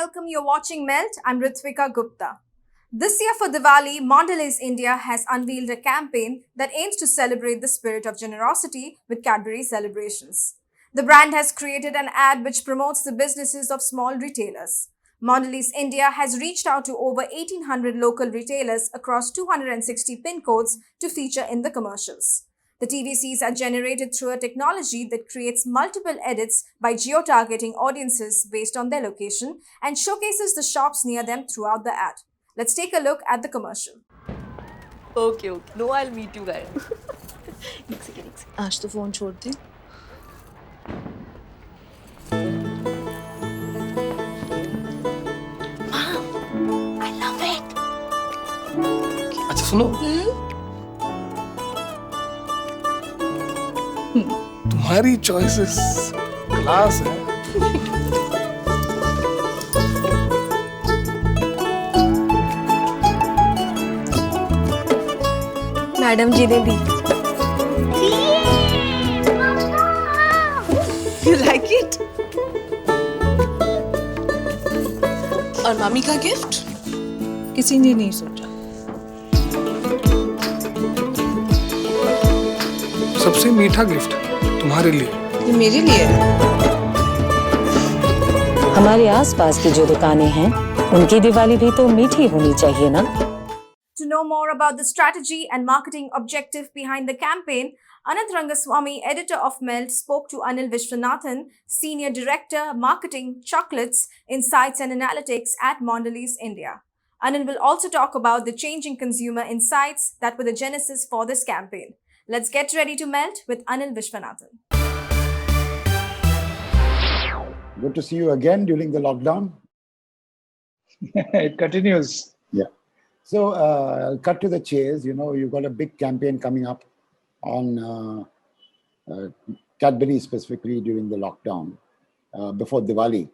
welcome. You're watching Melt. I'm Ritvika Gupta. This year for Diwali, Mondelez India has unveiled a campaign that aims to celebrate the spirit of generosity with Cadbury Celebrations. The brand has created an ad which promotes the businesses of small retailers. Mondelez India has reached out to over 1,800 local retailers across 260 pin codes to feature in the commercials. The TVCs are generated through a technology that creates multiple edits by geo-targeting audiences based on their location and showcases the shops near them throughout the ad. Let's take a look at the commercial. Okay. No, I'll meet you guys. एक second आज तो phone छोड़ दे I love it. अच्छा सुनो तुम्हारी choices class है। Madam जी ने दी You like it? और मामी का गिफ्ट किसी ने नहीं सोचा। सबसे मीठा गिफ्ट तुम्हारे लिए। ये मेरे लिए है। हमारे आसपास की जो दुकानें हैं उनकी दिवाली भी तो मीठी होनी चाहिए ना। To know more about the strategy and marketing objective behind the campaign, Anant Rangaswami, editor of Melt, spoke to Anil Viswanathan, Senior Director, Marketing, Chocolates, Insights and Analytics at Mondelez India. Anil will also talk about the changing consumer insights that were the genesis for this campaign. Let's get ready to melt with Anil Viswanathan. Good to see you again during the lockdown. It continues. Yeah. So I'll cut to the chase. You know, you've got a big campaign coming up on Cadbury specifically during the lockdown before Diwali.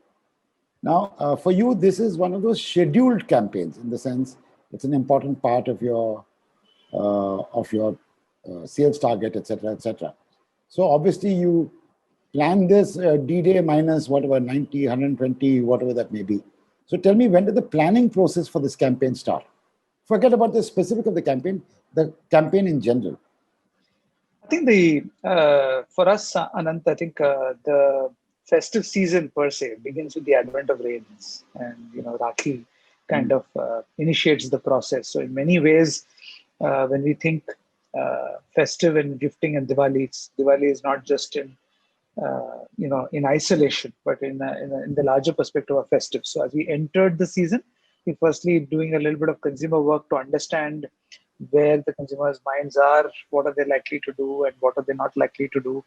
Now, for you, this is one of those scheduled campaigns in the sense it's an important part of your sales target, etc., etc. So obviously you plan this D-Day minus whatever, 90, 120, whatever that may be. So tell me, when did the planning process for this campaign start? Forget about the specific of the campaign in general. I think for us, Anant, I think the festive season per se begins with the advent of rains, and Rakhi kind of initiates the process. So in many ways, when we think festive and gifting and Diwali is not just in isolation, but in the larger perspective of festive. So as we entered the season, we firstly doing a little bit of consumer work to understand where the consumers' minds are, what are they likely to do, and what are they not likely to do,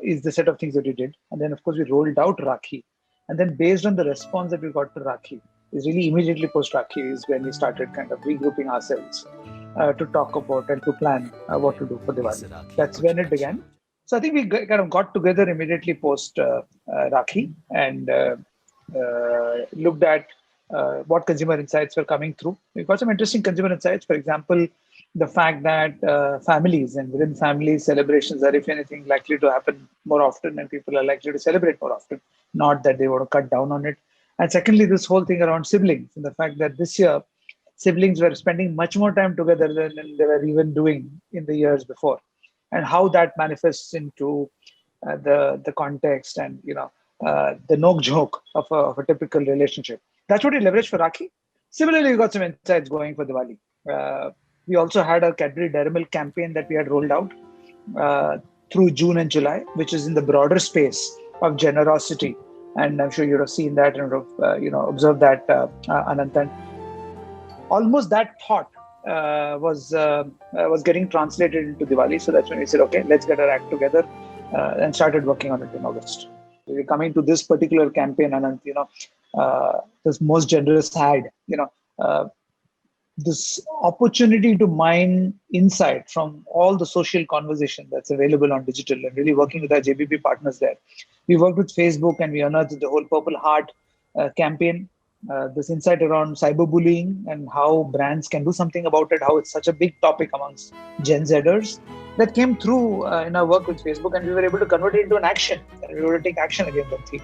is the set of things that we did. And then, of course, we rolled out Rakhi. And then based on the response that we got to Rakhi, is really immediately post-Rakhi is when we started kind of regrouping ourselves to talk about and to plan what to do for Diwali. That's when it began. So I think we kind of got together immediately post Rakhi and looked at what consumer insights were coming through. We got some interesting consumer insights. For example, the fact that families and within families, celebrations are, if anything, likely to happen more often, and people are likely to celebrate more often, not that they want to cut down on it. And secondly, this whole thing around siblings, and the fact that this year, siblings were spending much more time together than they were even doing in the years before, and how that manifests into the context and the nok joke of a typical relationship. That's what we leveraged for Rakhi. Similarly, we got some insights going for Diwali. We also had a Cadbury Dairy Milk campaign that we had rolled out through June and July, which is in the broader space of generosity. And I'm sure you have seen that and observed that, Anantan. Almost that thought was getting translated into Diwali. So that's when we said, okay, let's get our act together and started working on it in August. We're coming to this particular campaign, Anant, this most generous ad, this opportunity to mine insight from all the social conversation that's available on digital and really working with our JBP partners there. We worked with Facebook and we unearthed the whole Purple Heart campaign, this insight around cyberbullying and how brands can do something about it, how it's such a big topic amongst Gen Zers. that came through in our work with Facebook, and we were able to convert it into an action. And we were able to take action against that theme.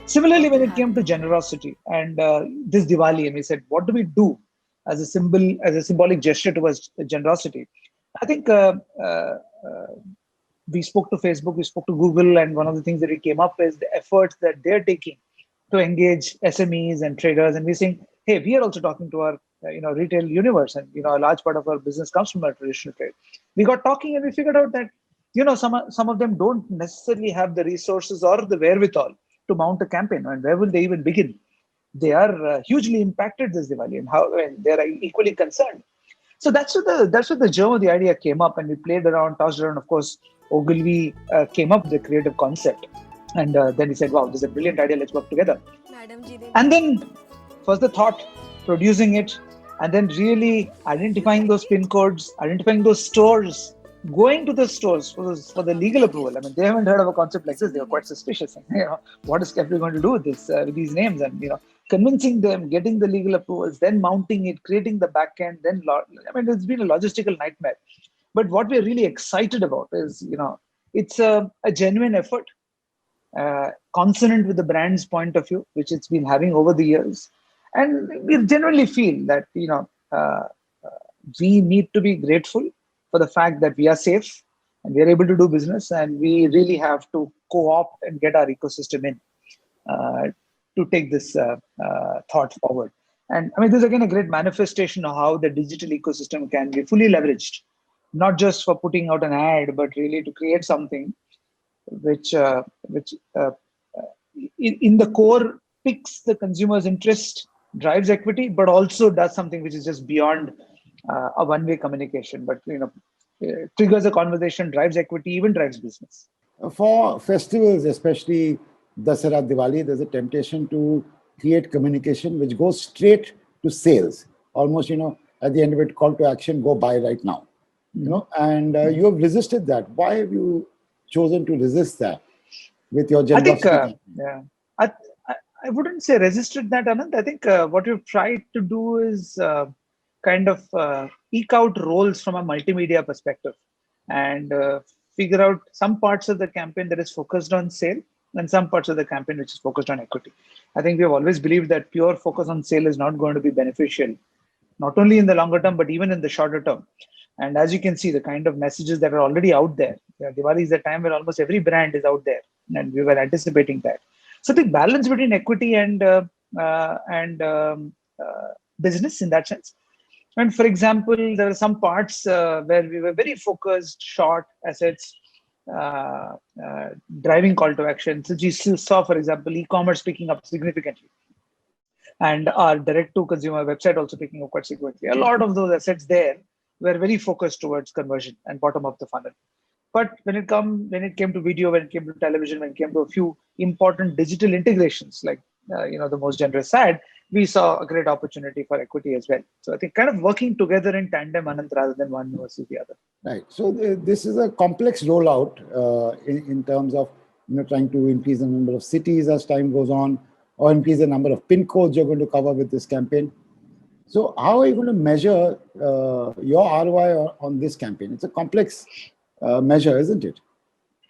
Similarly, when it came to generosity and this Diwali, and we said, what do we do as a symbol, as a symbolic gesture towards generosity? I think we spoke to Facebook, we spoke to Google, and one of the things that we came up is the efforts that they're taking to engage SMEs and traders. And we're saying, hey, we are also talking to our retail universe, and a large part of our business comes from our traditional trade. We got talking, and we figured out that some of them don't necessarily have the resources or the wherewithal to mount a campaign, and where will they even begin? They are hugely impacted this Diwali, and they are equally concerned. So that's what the germ of the idea came up, and we played around, tossed around. Of course, Ogilvy came up with the creative concept, and then he said, "Wow, this is a brilliant idea. Let's work together." And then, first the thought, producing it, and then really identifying those pin codes, identifying those stores, going to the stores for the legal approval. I mean, they haven't heard of a concept like this. They were quite suspicious. What is Cadbury going to do with this, with these names? And convincing them, getting the legal approvals, then mounting it, creating the back end. Then, it's been a logistical nightmare. But what we're really excited about is, it's a genuine effort, consonant with the brand's point of view, which it's been having over the years. And we generally feel that, we need to be grateful for the fact that we are safe and we are able to do business, and we really have to co-opt and get our ecosystem in to take this thought forward. And this is again a great manifestation of how the digital ecosystem can be fully leveraged, not just for putting out an ad, but really to create something which in the core picks the consumer's interest, drives equity, but also does something which is just beyond a one-way communication, but triggers a conversation, drives equity, even drives business. For festivals, especially Dasara, Diwali, there's a temptation to create communication which goes straight to sales. Almost, at the end of it, call to action, go buy right now. And you have resisted that. Why have you chosen to resist that with your generosity? I think, I wouldn't say resisted that, Anant. I think what we've tried to do is kind of eke out roles from a multimedia perspective and figure out some parts of the campaign that is focused on sale and some parts of the campaign which is focused on equity. I think we have always believed that pure focus on sale is not going to be beneficial, not only in the longer term, but even in the shorter term. And as you can see, the kind of messages that are already out there, Diwali is a time where almost every brand is out there, and we were anticipating that. So the balance between equity and business in that sense. And for example, there are some parts where we were very focused, short assets, driving call to action. So you saw, for example, e-commerce picking up significantly, and our direct-to-consumer website also picking up quite significantly. A lot of those assets there were very focused towards conversion and bottom of the funnel. But when it came to video, when it came to television, when it came to a few important digital integrations, like the most generous ad, we saw a great opportunity for equity as well. So I think kind of working together in tandem, Anant, rather than one versus the other. Right. So this is a complex rollout in terms of trying to increase the number of cities as time goes on, or increase the number of pin codes you're going to cover with this campaign. So how are you going to measure your ROI on this campaign? It's a complex measure, isn't it?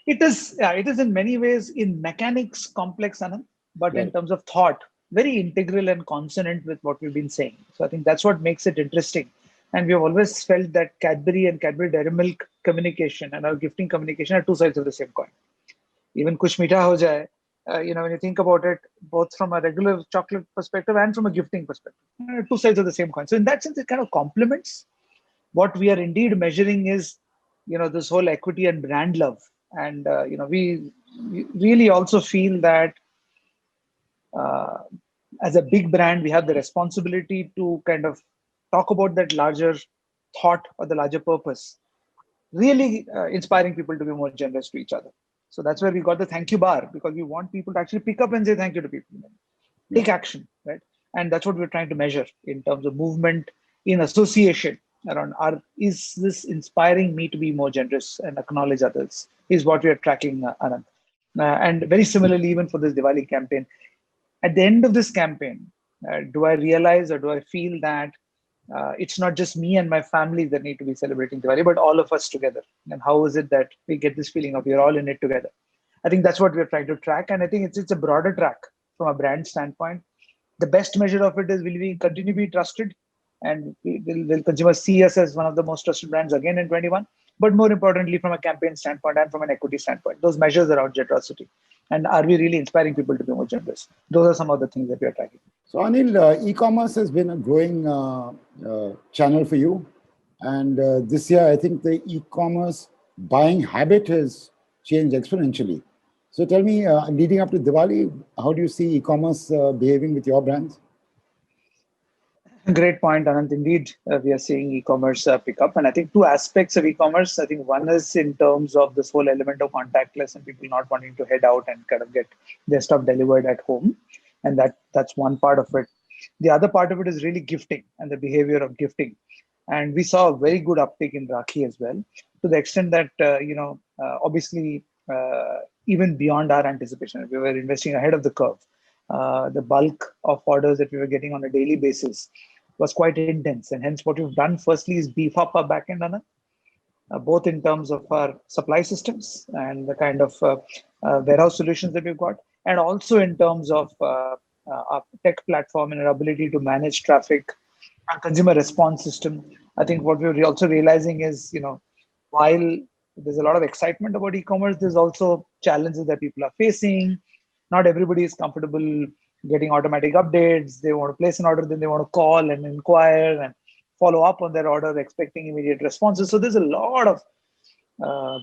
It is. Yeah, it is in many ways in mechanics complex, Anand, but Right. in terms of thought, very integral and consonant with what we've been saying. So I think that's what makes it interesting. And we have always felt that Cadbury and Cadbury Dairy Milk communication and our gifting communication are two sides of the same coin. Even kuch meetha ho jaye, when you think about it, both from a regular chocolate perspective and from a gifting perspective, two sides of the same coin. So in that sense, it kind of complements. What we are indeed measuring is, this whole equity and brand love. And, we really also feel that as a big brand, we have the responsibility to kind of talk about that larger thought or the larger purpose, really inspiring people to be more generous to each other. So that's where we got the thank you bar, because we want people to actually pick up and say thank you to people. Take action, right? And that's what we're trying to measure in terms of movement in association around is this inspiring me to be more generous and acknowledge others, is what we are tracking, Anand. And very similarly, even for this Diwali campaign, at the end of this campaign, do I realize or do I feel that it's not just me and my family that need to be celebrating Diwali, but all of us together. And how is it that we get this feeling of we're all in it together? I think that's what we're trying to track, and I think it's a broader track from a brand standpoint. The best measure of it is, will we continue to be trusted, and will consumers see us as one of the most trusted brands again in 21? But more importantly, from a campaign standpoint and from an equity standpoint, those measures around generosity, and are we really inspiring people to be more generous? Those are some of the things that we are tracking. So Anil, e-commerce has been a growing channel for you. And this year, I think the e-commerce buying habit has changed exponentially. So tell me, leading up to Diwali, how do you see e-commerce behaving with your brands? Great point, Anant. Indeed, we are seeing e-commerce pick up, and I think two aspects of e-commerce. I think one is in terms of this whole element of contactless and people not wanting to head out and kind of get their stuff delivered at home, and that's one part of it. The other part of it is really gifting and the behavior of gifting, and we saw a very good uptick in Rakhi as well, to the extent that obviously even beyond our anticipation, we were investing ahead of the curve. The bulk of orders that we were getting on a daily basis was quite intense. And hence, what we've done firstly is beef up our backend, Anand, both in terms of our supply systems and the kind of warehouse solutions that we've got, and also in terms of our tech platform and our ability to manage traffic and consumer response system. I think what we're also realizing is, while there's a lot of excitement about e-commerce, there's also challenges that people are facing. Not everybody is comfortable getting automatic updates. They want to place an order, then they want to call and inquire and follow up on their order, expecting immediate responses. So there's a lot of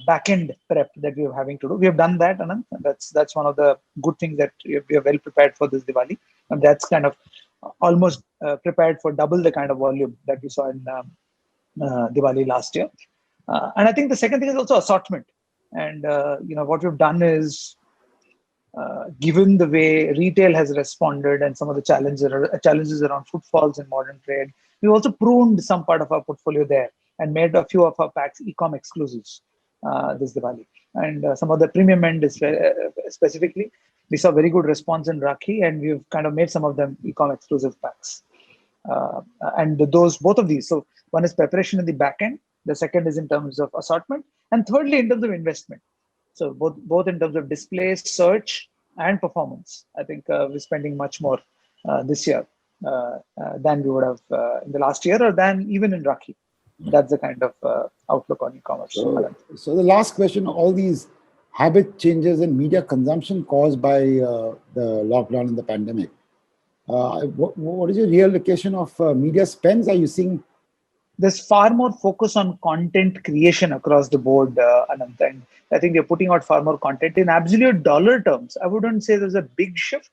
back-end prep that we're having to do. We have done that, Anand. That's one of the good things, that we are well prepared for this Diwali. And that's kind of almost prepared for double the kind of volume that we saw in Diwali last year. And I think the second thing is also assortment. And what we've done is, given the way retail has responded and some of the challenges around footfalls in modern trade, we also pruned some part of our portfolio there and made a few of our packs e-com exclusives this Diwali. And some of the premium end is, specifically, we saw very good response in Rakhi, and we've kind of made some of them e-com exclusive packs. And both of these. So one is preparation in the back end. The second is in terms of assortment, and thirdly in terms of investment. So both in terms of display, search, and performance. I think we're spending much more this year than we would have in the last year, or than even in Rakhi. That's the kind of outlook on e-commerce. So the last question: all these habit changes in media consumption caused by the lockdown and the pandemic. What is your real allocation of media spends? Are you seeing? There's far more focus on content creation across the board, Anant. And I think we're putting out far more content. In absolute dollar terms, I wouldn't say there's a big shift.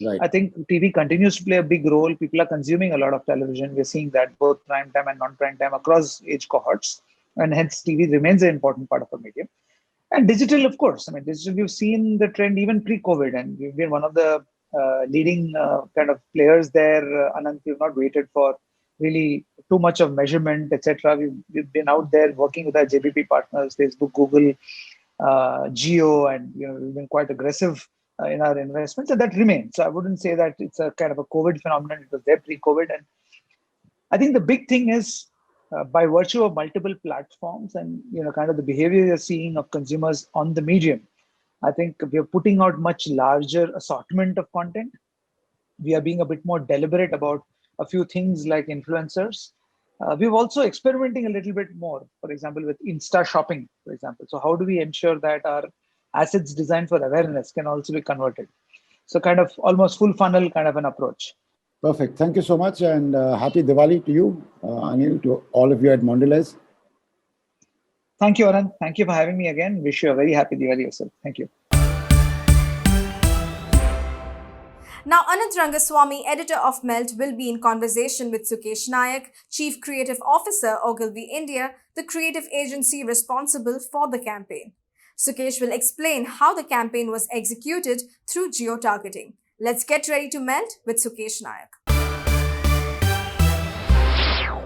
Right. I think TV continues to play a big role. People are consuming a lot of television. We're seeing that both prime time and non-prime time across age cohorts. And hence TV remains an important part of our medium. And digital, of course. I mean, digital, we've seen the trend even pre-COVID, and we've been one of the leading kind of players there. Anant, we've not waited for really too much of measurement, etc. We've been out there working with our JBP partners, Facebook, Google, Geo, and we've been quite aggressive in our investments, and that remains. So I wouldn't say that it's a kind of a COVID phenomenon. It was there pre-COVID, and I think the big thing is, by virtue of multiple platforms and kind of the behavior you're seeing of consumers on the medium, I think we are putting out much larger assortment of content. We are being a bit more deliberate about a few things like influencers. We're also experimenting a little bit more, for example, with Insta shopping, for example. So how do we ensure that our assets designed for awareness can also be converted? So kind of almost full funnel kind of an approach. Perfect. Thank you so much, and happy Diwali to you, Anil, to all of you at Mondelez. Thank you, Anand. Thank you for having me again. Wish you a very happy Diwali yourself. Thank you. Now, Anant Rangaswami, editor of Melt, will be in conversation with Sukesh Nayak, Chief Creative Officer, Ogilvy India, the creative agency responsible for the campaign. Sukesh will explain how the campaign was executed through geo-targeting. Let's get ready to melt with Sukesh Nayak.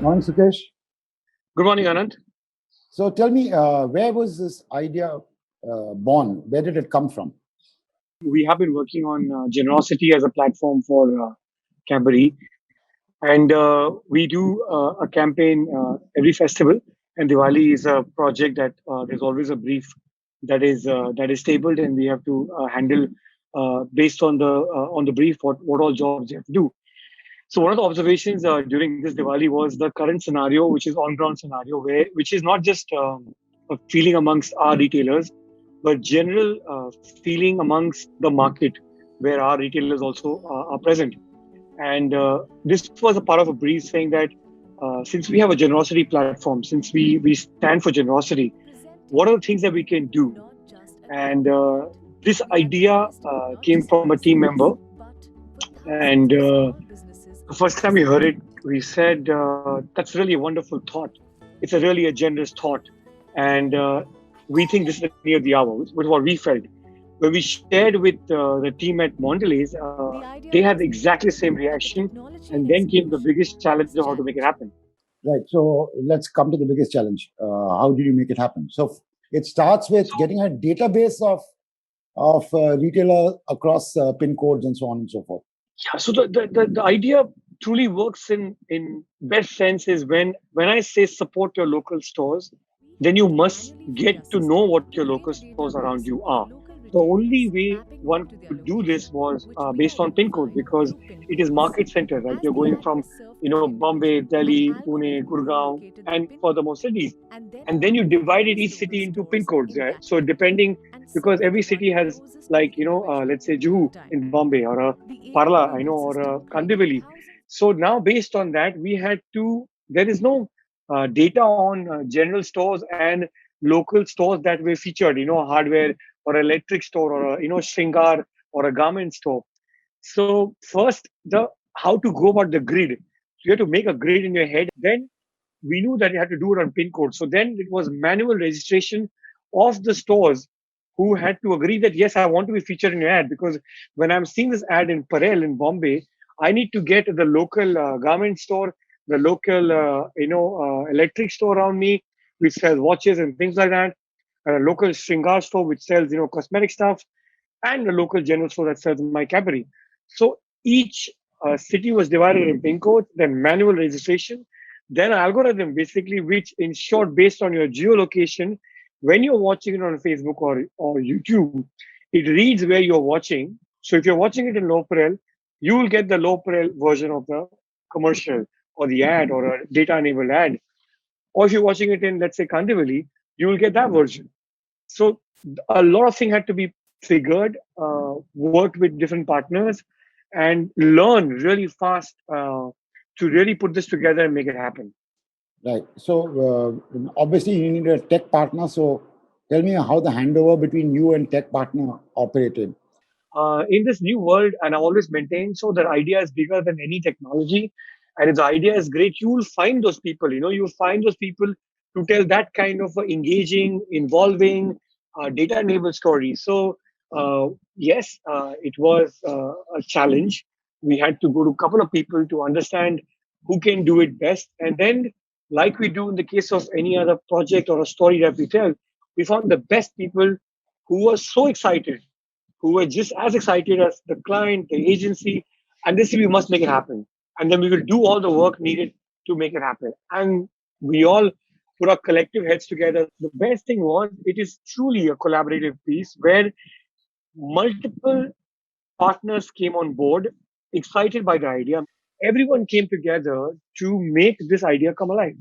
Morning, Sukesh. Good morning, Anant. So tell me, where was this idea born? Where did it come from? We have been working on generosity as a platform for Cadbury. And we do a campaign every festival. And Diwali is a project that there's always a brief that is tabled, and we have to handle based on the brief what all jobs you have to do. So one of the observations during this Diwali was the current scenario, which is on-ground scenario, which is not just a feeling amongst our retailers, but general feeling amongst the market, where our retailers also are present. And this was a part of a brief saying that since we have a generosity platform, since we stand for generosity, what are the things that we can do? And this idea came from a team member, and the first time we heard it, we said, that's really a wonderful thought. It's a really a generous thought. And we think this is near the hour, with what we felt. When we shared with the team at Mondelez, they had exactly the same reaction. And then came the biggest challenge of how to make it happen. Right. So let's come to the biggest challenge. How did you make it happen? So it starts with getting a database of retailer across pin codes and so on and so forth. Yeah, so the idea truly works in best sense is when I say support your local stores, then you must get to know what your local stores around you are. The only way one could do this was based on pin code, because it is market center, right? You're going from Bombay, Delhi, Pune, Gurgaon, and furthermore cities, and then you divided each city into pin codes. Right? So depending, because every city has like let's say Juhu in Bombay, or a Parla, or a Kandivali. So now based on that, we had to. There is no data on general stores and local stores that were featured. Hardware or electric store, or a Shringar or a garment store. So first, the how to go about the grid. So you have to make a grid in your head. Then we knew that you had to do it on pin code. So then it was manual registration of the stores who had to agree that, yes, I want to be featured in your ad, because when I'm seeing this ad in Parel in Bombay, I need to get the local garment store, the local, electric store around me, which sells watches and things like that, a local Shringar store, which sells, cosmetic stuff, and a local general store that sells my Cadbury. So each city was divided in pin codes, then manual registration, then an algorithm basically which ensured based on your geolocation, when you're watching it on Facebook or YouTube, it reads where you're watching. So if you're watching it in low parel, you will get the low parel version of the commercial or the ad or a data enabled ad. Or if you're watching it in, let's say, Kandivali, you will get that version. So a lot of things had to be figured, worked with different partners, and learn really fast to really put this together and make it happen. Right. So obviously you need a tech partner. So tell me how the handover between you and tech partner operated. In this new world, and I always maintain, so that idea is bigger than any technology. And if the idea is great, you will find those people, you'll find those people to tell that kind of engaging, involving, data enabled story. So, yes, it was a challenge. We had to go to a couple of people to understand who can do it best. And then, like we do in the case of any other project or a story that we tell, we found the best people who were so excited, who were just as excited as the client, the agency, and they say we must make it happen. And then we will do all the work needed to make it happen. And we all put our collective heads together. The best thing was it is truly a collaborative piece where multiple partners came on board, excited by the idea. Everyone came together to make this idea come alive.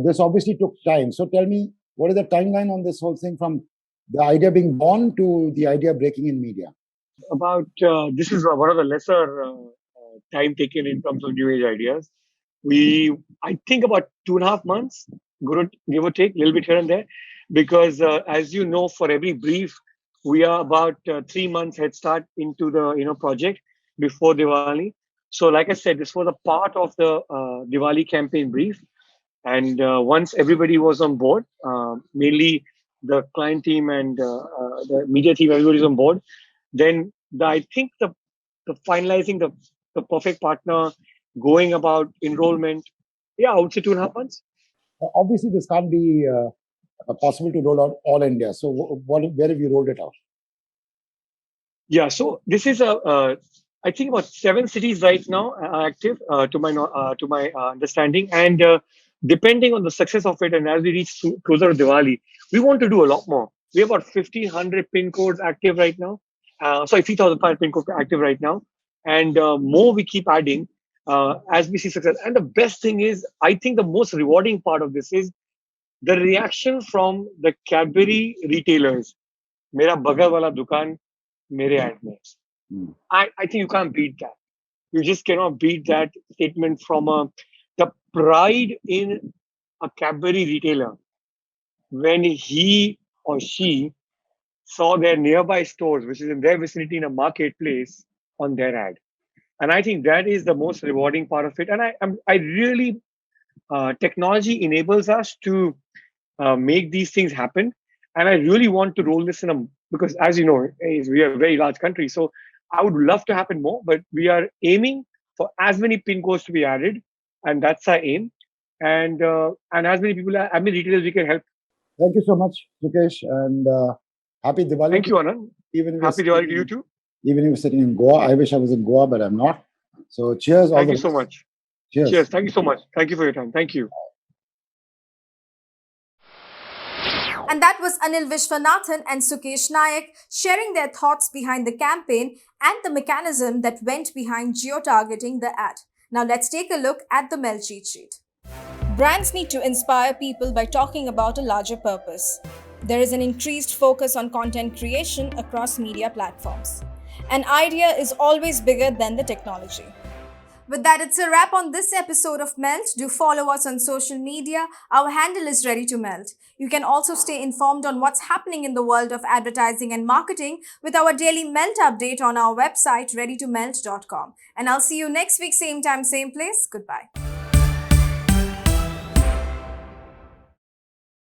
This obviously took time. So tell me, what is the timeline on this whole thing from the idea being born to the idea breaking in media? About this is one of the lesser time taken in terms of new age ideas. I think about 2.5 months, give or take, a little bit here and there, because as you know, for every brief, we are about 3 months head start into the project before Diwali. So, like I said, this was a part of the Diwali campaign brief, and once everybody was on board, mainly the client team and the media team, everybody's on board. Then I think the finalizing the perfect partner, going about enrollment, yeah, I would say 2.5 months. Obviously, this can't be possible to roll out all India. So where have you rolled it out? Yeah, so this is a I think about 7 cities right now are active, to my understanding, and depending on the success of it, and as we reach closer to Diwali, we want to do a lot more. We have about 1,500 pin codes active right now. Sorry, 3,500 pin codes active right now, and more we keep adding as we see success. And the best thing is, I think the most rewarding part of this is the reaction from the Cadbury retailers. मेरा बगल वाला दुकान मेरे ad में. Hmm. I think you can't beat that. You just cannot beat that statement from the pride in a Cadbury retailer when he or she saw their nearby stores, which is in their vicinity in a marketplace, on their ad. And I think that is the most rewarding part of it. And I really, technology enables us to make these things happen. And I really want to roll this in a, because as you know, we are a very large country. So I would love to happen more, but we are aiming for as many pin codes to be added. And that's our aim. And as many people, as many retailers we can help. Thank you so much, Sukesh, and happy Diwali. Thank you, Anand. Even if Happy Diwali to you too. Even if you're sitting in Goa, I wish I was in Goa, but I'm not. So cheers. Thank you so much. Cheers. Cheers. Thank you so much. Thank you for your time. Thank you. And that was Anil Viswanathan and Sukesh Nayak sharing their thoughts behind the campaign and the mechanism that went behind geo-targeting the ad. Now let's take a look at the Mel cheat sheet. Brands need to inspire people by talking about a larger purpose. There is an increased focus on content creation across media platforms. An idea is always bigger than the technology. With that, it's a wrap on this episode of Melt. Do follow us on social media. Our handle is Ready to Melt. You can also stay informed on what's happening in the world of advertising and marketing with our daily Melt update on our website, readytomelt.com. And I'll see you next week, same time, same place. Goodbye.